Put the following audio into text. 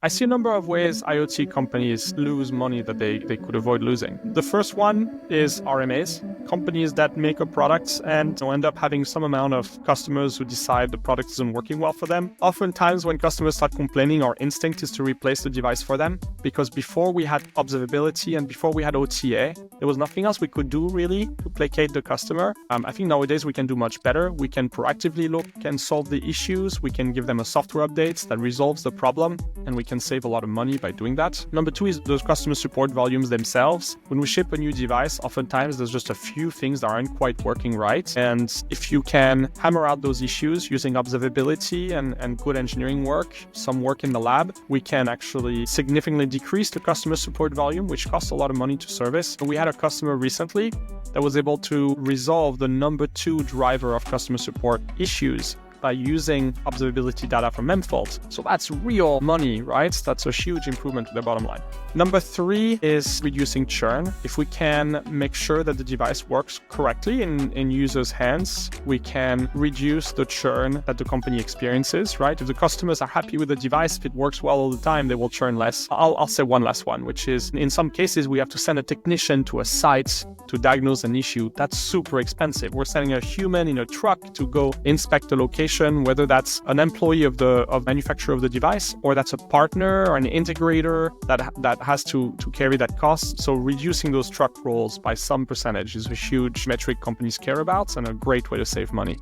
I see a number of ways IoT companies lose money that they could avoid losing. The first one is RMAs, companies that make a product and end up having some amount of customers who decide the product isn't working well for them. Oftentimes when customers start complaining, our instinct is to replace the device for them, because before we had observability and before we had OTA, there was nothing else we could do really to placate the customer. I think nowadays we can do much better. We can proactively look and solve the issues. We can give them a software update that resolves the problem, and we can save a lot of money by doing that. Number two is those customer support volumes themselves. When we ship a new device, oftentimes there's just a few things that aren't quite working right. And if you can hammer out those issues using observability and good engineering work, some work in the lab, we can actually significantly decrease the customer support volume, which costs a lot of money to service. We had a customer recently that was able to resolve the number 2 driver of customer support issues by using observability data from Memfault. So that's real money, right? That's a huge improvement to their bottom line. Number 3 is reducing churn. If we can make sure that the device works correctly in users' hands, we can reduce the churn that the company experiences, right? If the customers are happy with the device, if it works well all the time, they will churn less. I'll say one last one, which is in some cases, we have to send a technician to a site to diagnose an issue. That's super expensive. We're sending a human in a truck to go inspect the location, whether that's an employee of manufacturer of the device, or that's a partner or an integrator that has to carry that cost. So reducing those truck rolls by some percentage is a huge metric companies care about and a great way to save money.